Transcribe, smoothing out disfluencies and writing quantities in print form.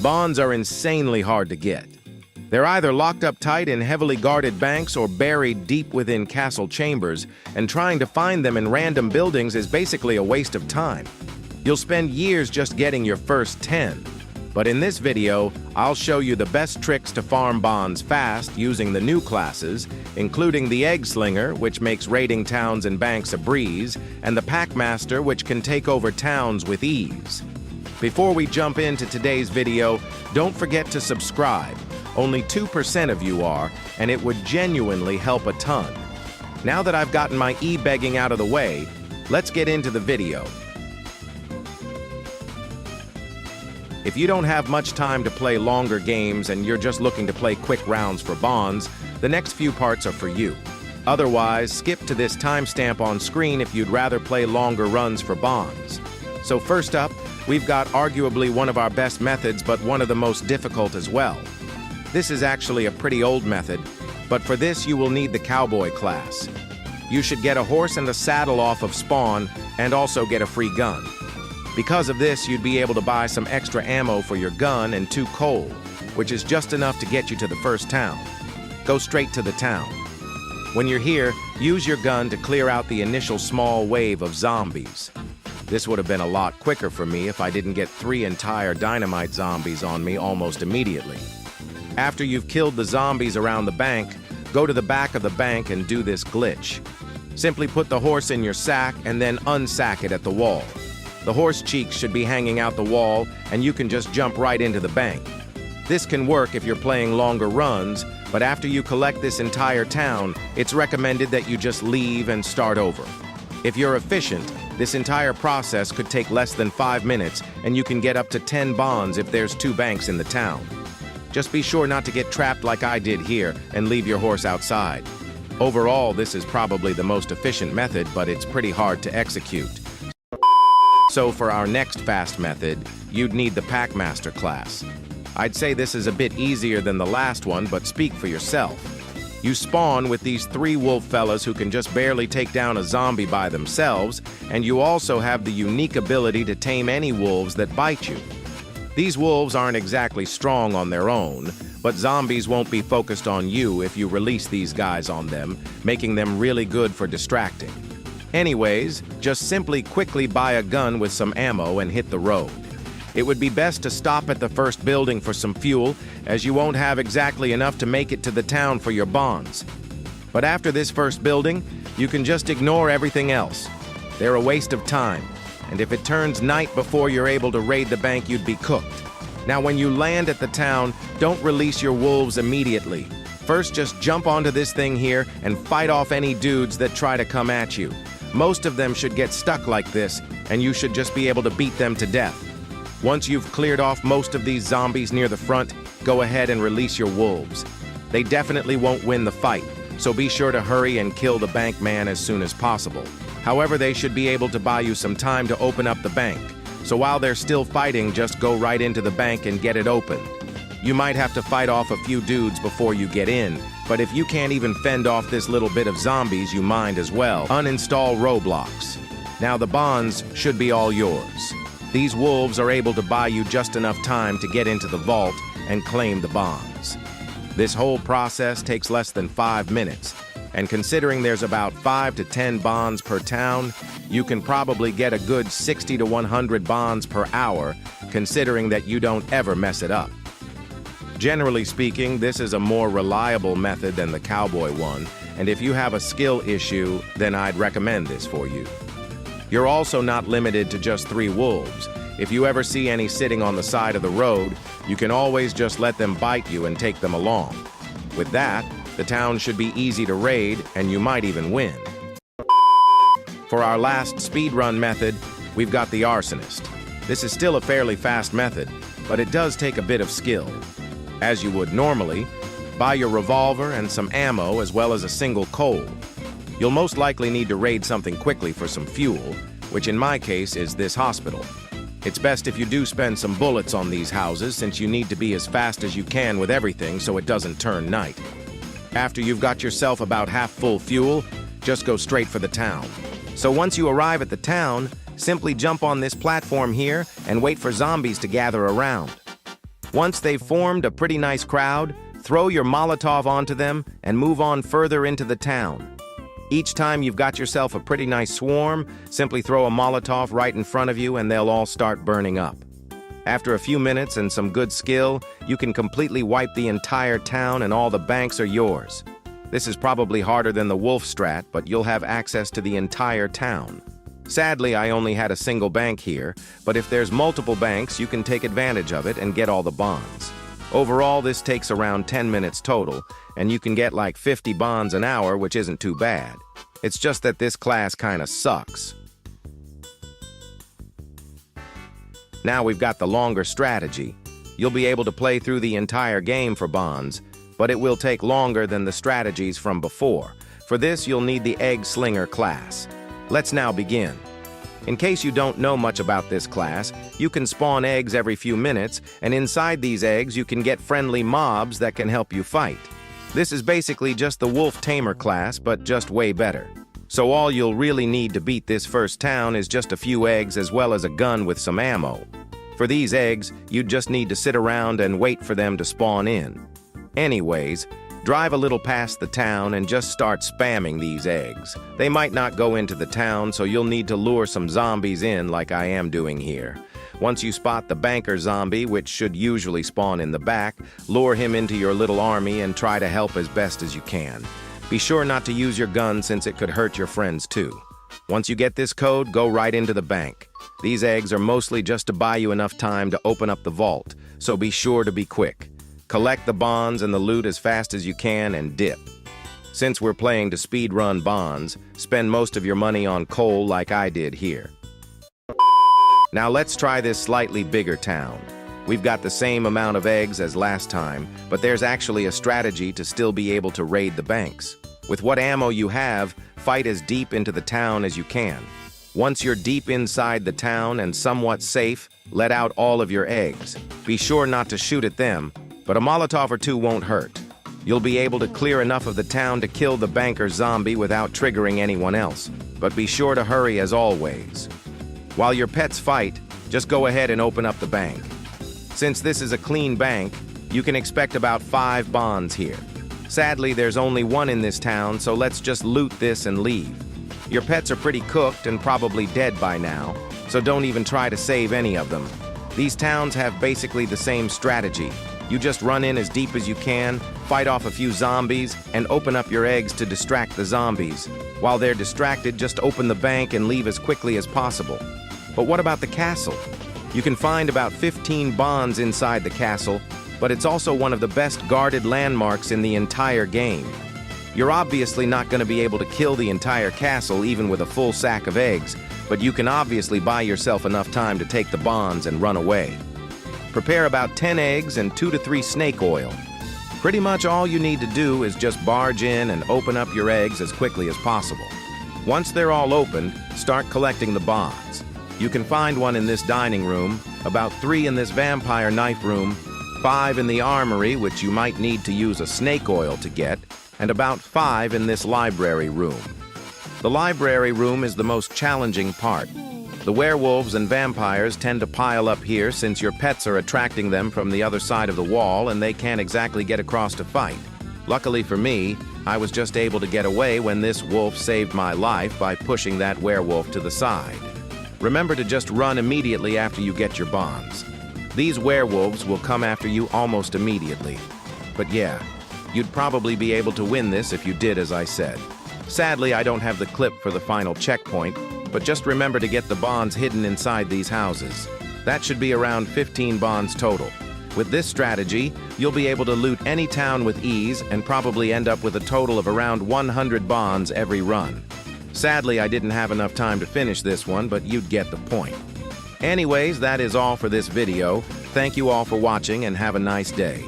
Bonds are insanely hard to get. They're either locked up tight in heavily guarded banks or buried deep within castle chambers, and trying to find them in random buildings is basically a waste of time. You'll spend years just getting your first 10. But in this video, I'll show you the best tricks to farm bonds fast using the new classes, including the Egg Slinger, which makes raiding towns and banks a breeze, and the Packmaster, which can take over towns with ease. Before we jump into today's video, don't forget to subscribe. Only 2% of you are, and it would genuinely help a ton. Now that I've gotten my e-begging out of the way, let's get into the video. If you don't have much time to play longer games and you're just looking to play quick rounds for bonds, the next few parts are for you. Otherwise, skip to this timestamp on screen if you'd rather play longer runs for bonds. So first up, we've got arguably one of our best methods, but one of the most difficult as well. This is actually a pretty old method, but for this you will need the Cowboy class. You should get a horse and a saddle off of spawn, and also get a free gun. Because of this, you'd be able to buy some extra ammo for your gun and 2 coal, which is just enough to get you to the first town. Go straight to the town. When you're here, use your gun to clear out the initial small wave of zombies. This would have been a lot quicker for me if I didn't get 3 entire dynamite zombies on me almost immediately. After you've killed the zombies around the bank, go to the back of the bank and do this glitch. Simply put the horse in your sack and then unsack it at the wall. The horse cheeks should be hanging out the wall, and you can just jump right into the bank. This can work if you're playing longer runs, but after you collect this entire town, it's recommended that you just leave and start over. If you're efficient, this entire process could take less than 5 minutes, and you can get up to 10 bonds if there's 2 banks in the town. Just be sure not to get trapped like I did here and leave your horse outside. Overall, this is probably the most efficient method, but it's pretty hard to execute. So for our next fast method, you'd need the Packmaster class. I'd say this is a bit easier than the last one, but speak for yourself. You spawn with these 3 wolf fellas who can just barely take down a zombie by themselves, and you also have the unique ability to tame any wolves that bite you. These wolves aren't exactly strong on their own, but zombies won't be focused on you if you release these guys on them, making them really good for distracting. Anyways, just simply quickly buy a gun with some ammo and hit the road. It would be best to stop at the first building for some fuel, as you won't have exactly enough to make it to the town for your bonds. But after this first building, you can just ignore everything else. They're a waste of time, and if it turns night before you're able to raid the bank, you'd be cooked. Now when you land at the town, don't release your wolves immediately. First, just jump onto this thing here and fight off any dudes that try to come at you. Most of them should get stuck like this, and you should just be able to beat them to death. Once you've cleared off most of these zombies near the front, go ahead and release your wolves. They definitely won't win the fight, so be sure to hurry and kill the bank man as soon as possible. However, they should be able to buy you some time to open up the bank, so while they're still fighting, just go right into the bank and get it opened. You might have to fight off a few dudes before you get in, but if you can't even fend off this little bit of zombies, you mind as well. Uninstall Roblox. Now the bonds should be all yours. These wolves are able to buy you just enough time to get into the vault and claim the bonds. This whole process takes less than 5 minutes, and considering there's about 5 to 10 bonds per town, you can probably get a good 60 to 100 bonds per hour, considering that you don't ever mess it up. Generally speaking, this is a more reliable method than the Cowboy one, and if you have a skill issue, then I'd recommend this for you. You're also not limited to just 3 wolves. If you ever see any sitting on the side of the road, you can always just let them bite you and take them along. With that, the town should be easy to raid, and you might even win. For our last speedrun method, we've got the Arsonist. This is still a fairly fast method, but it does take a bit of skill. As you would normally, buy your revolver and some ammo as well as a single coal. You'll most likely need to raid something quickly for some fuel, which in my case is this hospital. It's best if you do spend some bullets on these houses, since you need to be as fast as you can with everything so it doesn't turn night. After you've got yourself about half full fuel, just go straight for the town. So once you arrive at the town, simply jump on this platform here and wait for zombies to gather around. Once they've formed a pretty nice crowd, throw your Molotov onto them and move on further into the town. Each time you've got yourself a pretty nice swarm, simply throw a Molotov right in front of you and they'll all start burning up. After a few minutes and some good skill, you can completely wipe the entire town and all the banks are yours. This is probably harder than the wolf strat, but you'll have access to the entire town. Sadly, I only had a single bank here, but if there's multiple banks, you can take advantage of it and get all the bonds. Overall, this takes around 10 minutes total, and you can get like 50 bonds an hour, which isn't too bad. It's just that this class kinda sucks. Now we've got the longer strategy. You'll be able to play through the entire game for bonds, but it will take longer than the strategies from before. For this, you'll need the Egg Slinger class. Let's now begin. In case you don't know much about this class, you can spawn eggs every few minutes, and inside these eggs you can get friendly mobs that can help you fight. This is basically just the Wolf Tamer class, but just way better. So all you'll really need to beat this first town is just a few eggs as well as a gun with some ammo. For these eggs, you just need to sit around and wait for them to spawn in. Anyways, drive a little past the town and just start spamming these eggs. They might not go into the town, so you'll need to lure some zombies in like I am doing here. Once you spot the banker zombie, which should usually spawn in the back, lure him into your little army and try to help as best as you can. Be sure not to use your gun since it could hurt your friends too. Once you get this code, go right into the bank. These eggs are mostly just to buy you enough time to open up the vault, so be sure to be quick. Collect the bonds and the loot as fast as you can and dip. Since we're playing to speedrun bonds, spend most of your money on coal like I did here. Now let's try this slightly bigger town. We've got the same amount of eggs as last time, but there's actually a strategy to still be able to raid the banks. With what ammo you have, fight as deep into the town as you can. Once you're deep inside the town and somewhat safe, let out all of your eggs. Be sure not to shoot at them, but a Molotov or two won't hurt. You'll be able to clear enough of the town to kill the banker zombie without triggering anyone else, but be sure to hurry as always. While your pets fight, just go ahead and open up the bank. Since this is a clean bank, you can expect about 5 bonds here. Sadly, there's only one in this town, so let's just loot this and leave. Your pets are pretty cooked and probably dead by now, so don't even try to save any of them. These towns have basically the same strategy. You just run in as deep as you can, fight off a few zombies, and open up your eggs to distract the zombies. While they're distracted, just open the bank and leave as quickly as possible. But what about the castle? You can find about 15 bonds inside the castle, but it's also one of the best guarded landmarks in the entire game. You're obviously not going to be able to kill the entire castle even with a full sack of eggs, but you can obviously buy yourself enough time to take the bonds and run away. Prepare about 10 eggs and 2 to 3 snake oil. Pretty much all you need to do is just barge in and open up your eggs as quickly as possible. Once they're all opened, start collecting the bonds. You can find one in this dining room, about 3 in this vampire knife room, 5 in the armory, which you might need to use a snake oil to get, and about 5 in this library room. The library room is the most challenging part. The werewolves and vampires tend to pile up here since your pets are attracting them from the other side of the wall and they can't exactly get across to fight. Luckily for me, I was just able to get away when this wolf saved my life by pushing that werewolf to the side. Remember to just run immediately after you get your bonds. These werewolves will come after you almost immediately. But yeah, you'd probably be able to win this if you did as I said. Sadly, I don't have the clip for the final checkpoint, but just remember to get the bonds hidden inside these houses. That should be around 15 bonds total. With this strategy, you'll be able to loot any town with ease and probably end up with a total of around 100 bonds every run. Sadly, I didn't have enough time to finish this one, but you'd get the point. Anyways, that is all for this video. Thank you all for watching and have a nice day.